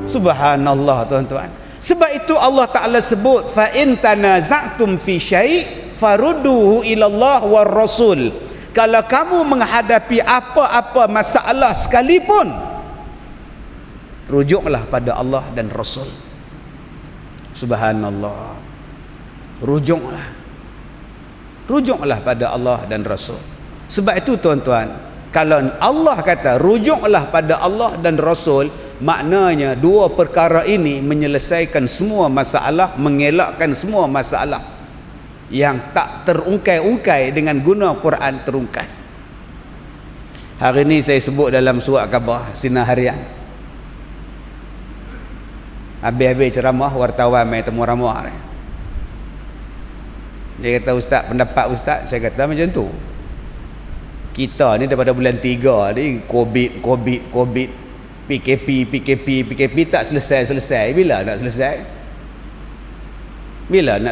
Subhanallah tuan-tuan. Sebab itu Allah Ta'ala sebut, fa in tanaza'tum fi syai' farudduhu ila Allah war Rasul. Kalau kamu menghadapi apa-apa masalah sekalipun, rujuklah pada Allah dan Rasul. Subhanallah. Rujuklah pada Allah dan Rasul. Sebab itu tuan-tuan, kalau Allah kata rujuklah pada Allah dan Rasul, maknanya dua perkara ini menyelesaikan semua masalah, mengelakkan semua masalah yang tak terungkai-ungkai dengan guna Quran terungkai. Hari ini saya sebut dalam surat khabar Sinar Harian. Habis-habis ceramah, wartawan mai temu ramah. Dia kata, ustaz, pendapat ustaz. Saya kata macam tu. Kita ni daripada bulan 3 ni COVID, PKP tak selesai. Bila nak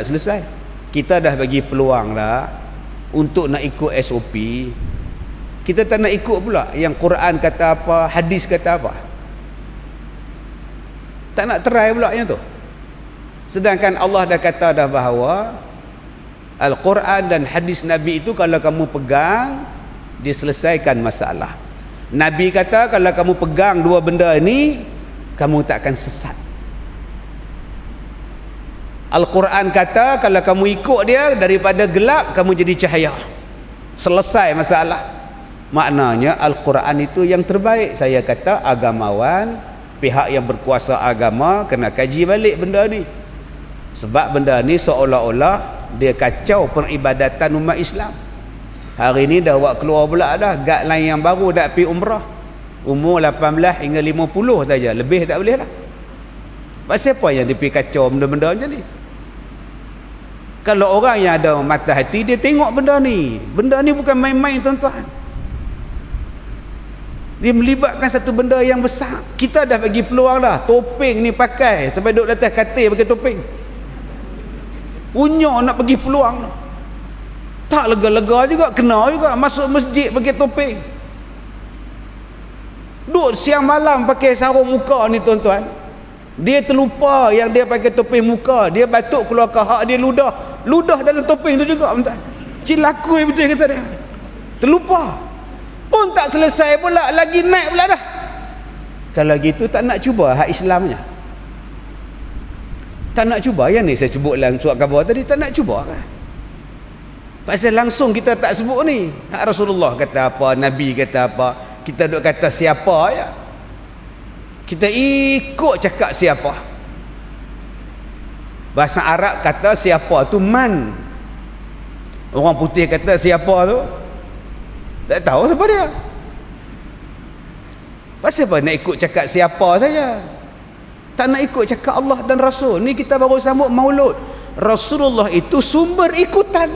selesai? Kita dah bagi peluang dah untuk nak ikut SOP. Kita tak nak ikut pula yang Quran kata apa, hadis kata apa. Tak nak try pula yang tu. Sedangkan Allah dah kata dah bahawa Al-Quran dan hadis Nabi itu kalau kamu pegang, diselesaikan masalah. Nabi kata kalau kamu pegang dua benda ini, kamu tak akan sesat. Al-Quran kata kalau kamu ikut dia, daripada gelap kamu jadi cahaya. Selesai masalah. Maknanya Al-Quran itu yang terbaik. Saya kata agamawan, pihak yang berkuasa agama kena kaji balik benda ni. Sebab benda ni seolah-olah dia kacau peribadatan umat Islam. Hari ni dah buat keluar pula dah guideline yang baru, dah pergi umrah umur 18 hingga 50 saja, lebih tak boleh dah. Pasal apa yang dia pergi kacau benda-benda macam ni? Kalau orang yang ada mata hati, dia tengok benda ni bukan main-main tuan-tuan. Dia melibatkan satu benda yang besar. Kita dah bagi peluang dah, topeng ni pakai sampai duduk atas katil pakai topeng. Punya nak bagi peluang dah. Tak lega-lega juga, kena juga masuk masjid pakai topeng. Duduk siang malam pakai sarung muka ni tuan-tuan. Dia terlupa yang dia pakai topeng muka, dia batuk keluar kahak, dia ludah dalam topeng tu juga tuan-tuan. Cilakui betul kata dia. Terlupa. Pun tak selesai pula, lagi naik pula dah. Kalau gitu tak nak cuba hak Islamnya. Tak nak cuba yang ni saya sebut dalam surat khabar tadi, tak nak cuba kan? Pasal langsung kita tak sebut ni. Rasulullah kata apa, Nabi kata apa, kita duk kata siapa ya. Kita ikut cakap siapa. Bahasa Arab kata siapa tu man. Orang putih kata siapa tu tak tahu siapa dia. Pasal apa nak ikut cakap siapa saja? Tak nak ikut cakap Allah dan Rasul. Ni kita baru sambut Maulud. Rasulullah itu sumber ikutan.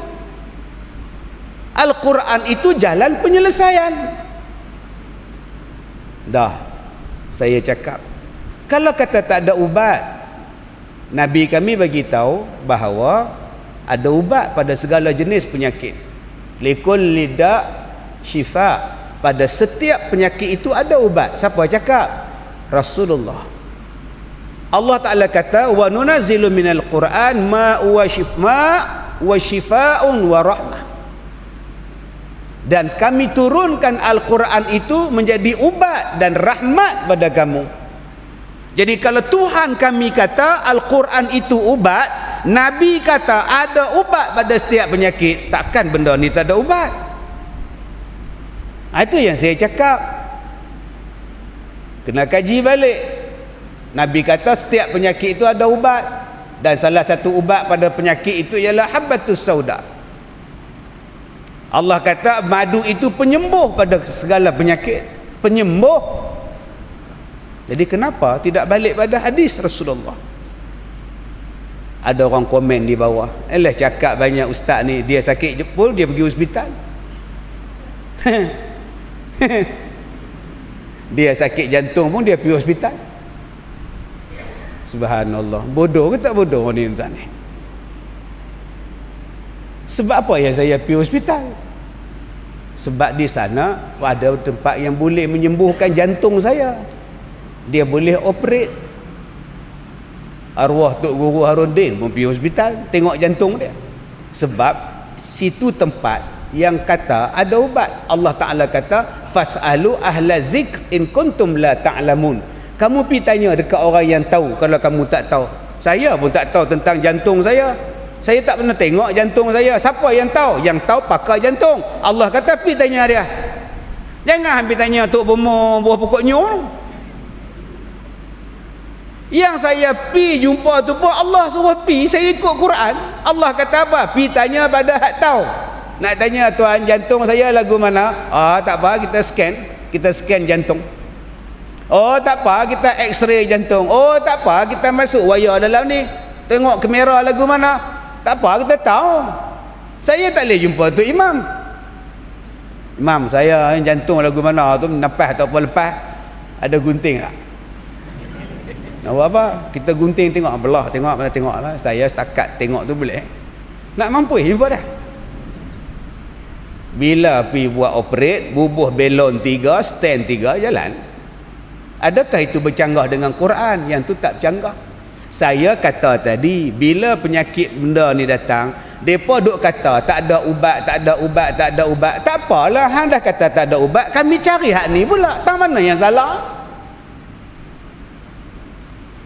Al-Quran itu jalan penyelesaian. Dah saya cakap, kalau kata tak ada ubat, Nabi kami bagi tahu bahawa ada ubat pada segala jenis penyakit. Likul lidak syifa. Pada setiap penyakit itu ada ubat. Siapa cakap? Rasulullah. Allah Ta'ala kata wa nunazzilu minal Qur'an ma wa shifaa'un wa rahmah. Dan kami turunkan Al-Quran itu menjadi ubat dan rahmat pada kamu. Jadi kalau Tuhan kami kata Al-Quran itu ubat, Nabi kata ada ubat pada setiap penyakit, takkan benda ni tak ada ubat? Itu yang saya cakap. Kena kaji balik. Nabi kata setiap penyakit itu ada ubat, dan salah satu ubat pada penyakit itu ialah habbatus sauda. Allah kata madu itu penyembuh pada segala penyakit, penyembuh. Jadi kenapa tidak balik pada hadis Rasulullah? Ada orang komen di bawah, elah cakap banyak ustaz ni, dia sakit jepul dia pergi hospital. Dia sakit jantung pun dia pergi hospital. Subhanallah. Bodoh ke tak bodoh ni tuan ni? Sebab apa yang saya pergi hospital? Sebab di sana ada tempat yang boleh menyembuhkan jantung saya. Dia boleh operate. Arwah Tok Guru Harudin pun pergi hospital tengok jantung dia. Sebab situ tempat yang kata ada ubat. Allah Ta'ala kata fas'alu ahla zikr in kuntum la ta'lamun. Kamu pergi tanya dekat orang yang tahu kalau kamu tak tahu. Saya pun tak tahu tentang jantung saya. Saya tak pernah tengok jantung saya. Siapa yang tahu? Yang tahu pakar jantung. Allah kata pergi tanya dia. Jangan pergi tanya Tok Bomo buah pokok nyur. Yang saya pergi jumpa tu pun Allah suruh pergi, saya ikut Quran. Allah kata apa? Pergi tanya pada hak tahu. Nak tanya tuan jantung saya lagu mana? Tak apa, kita scan jantung. Tak apa, kita x-ray jantung. Tak apa, kita masuk wayar dalam ni, tengok kamera lagu mana. Tak apa, kita tahu. Saya tak boleh jumpa tu imam. Imam saya jantung lagu mana tu, napas tak apa lepas, ada gunting tak? Nak buat apa? Kita gunting tengok belah, tengok mana tengok lah. Saya setakat tengok tu boleh. Nak mampu jumpa dah. Bila pergi buat operate, bubuh belon 3, stand 3, jalan. Adakah itu bercanggah dengan Quran? Yang tu tak bercanggah. Saya kata tadi, bila penyakit benda ni datang, mereka duk kata tak ada ubat, tak ada ubat, tak ada ubat. Tak apalah, hang dah kata tak ada ubat, kami cari hak ni pula. Tak mana yang salah?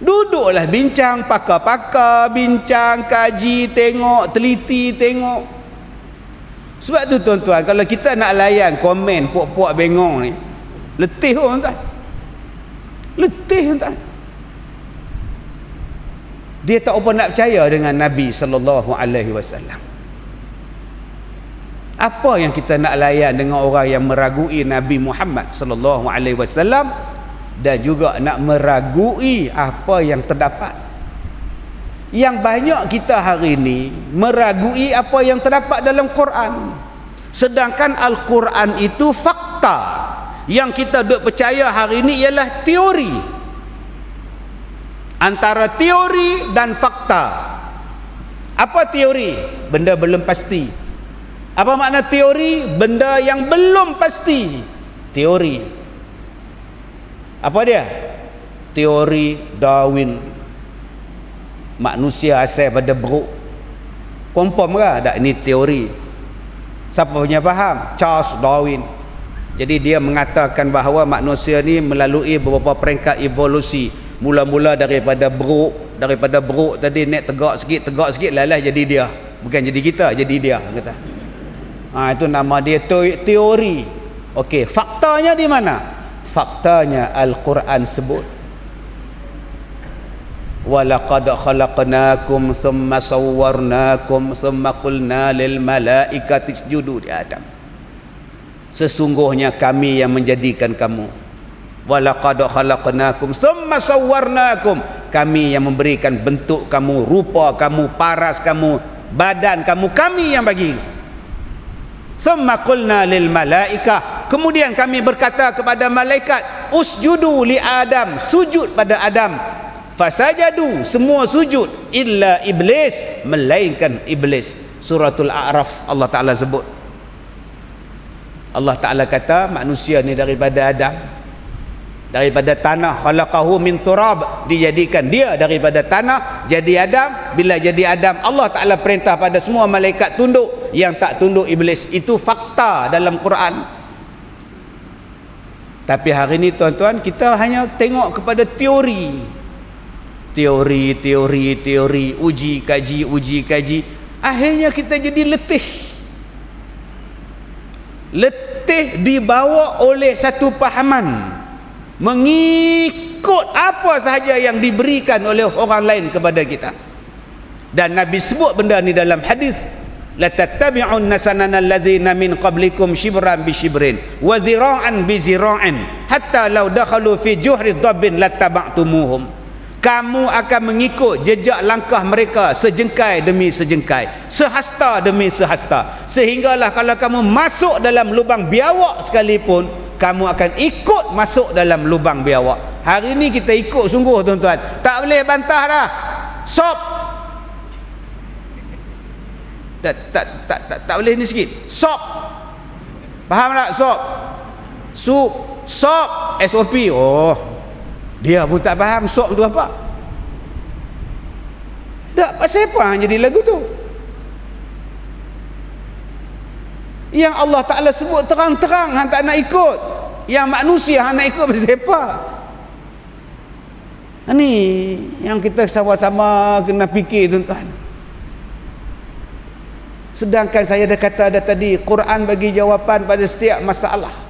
Duduklah bincang, pakar-pakar, bincang, kaji, tengok, teliti, tengok. Sebab tu tuan-tuan, kalau kita nak layan komen puak-puak bengong ni, letih tuan-tuan. Letih tuan-tuan. Dia tak apa nak percaya dengan Nabi SAW. Apa yang kita nak layan dengan orang yang meragui Nabi Muhammad SAW dan juga nak meragui apa yang terdapat? Yang banyak kita hari ini meragui apa yang terdapat dalam Quran. Sedangkan Al-Quran itu fakta. Yang kita duk percaya hari ini ialah teori. Antara teori dan fakta. Apa teori? Benda belum pasti. Apa makna teori? Benda yang belum pasti. Teori. Apa dia? Teori Darwin. Manusia asal pada beruk. Confirm ke? Tak, ini teori. Siapa punya faham? Charles Darwin. Jadi dia mengatakan bahawa manusia ni melalui beberapa peringkat evolusi. Mula-mula daripada beruk tadi naik tegak sikit lalah jadi dia. Bukan jadi kita, jadi dia kata. Itu nama dia teori. Okey, faktanya di mana? Faktanya Al-Quran sebut. Walaqad khalaqnakum thumma sawwarnakum thumma qulna lil malaikati isjudu li Adam. Sesungguhnya kami yang menjadikan kamu. Walaqad khalaqnakum thumma sawwarnakum. Kami yang memberikan bentuk kamu, rupa kamu, paras kamu, badan kamu, kami yang bagi. Thumma qulna lil malaikah. Kemudian kami berkata kepada malaikat, usjudu li Adam, sujud pada Adam. Fasajadu, semua sujud, illa iblis, melainkan iblis. Suratul A'raf Allah Ta'ala sebut. Allah Ta'ala kata manusia ni daripada Adam, daripada tanah. Khalaqahu min turab, dijadikan dia daripada tanah jadi Adam. Bila jadi Adam, Allah Ta'ala perintah pada semua malaikat tunduk. Yang tak tunduk iblis. Itu fakta dalam Quran. Tapi hari ni tuan-tuan, kita hanya tengok kepada teori, uji kaji. Akhirnya kita jadi letih dibawa oleh satu pahaman, mengikut apa sahaja yang diberikan oleh orang lain kepada kita. Dan Nabi sebut benda ni dalam hadis, la tattabi'unna sanana allazina min qablikum shibran bi shibrin wa zira'an bi zira'in hatta law dakhalu fi juhri dhabbin lattaba'tumuhum. Kamu akan mengikut jejak langkah mereka sejengkai demi sejengkai, sehasta demi sehasta, sehinggalah kalau kamu masuk dalam lubang biawak sekalipun, kamu akan ikut masuk dalam lubang biawak. Hari ni kita ikut sungguh tuan-tuan, tak boleh bantah dah. Sop tak boleh ni sikit. Sop, faham tak? Sop, sup, sop, SOP. Oh, dia pun tak faham sop tu apa. Tak, pasal apa hang jadi lagu tu? Yang Allah Ta'ala sebut terang-terang hang tak nak ikut. Yang manusia hang nak ikut pasal apa? Ini yang kita sama-sama kena fikir, tuan-tuan. Sedangkan saya dah kata dah tadi, Quran bagi jawapan pada setiap masalah.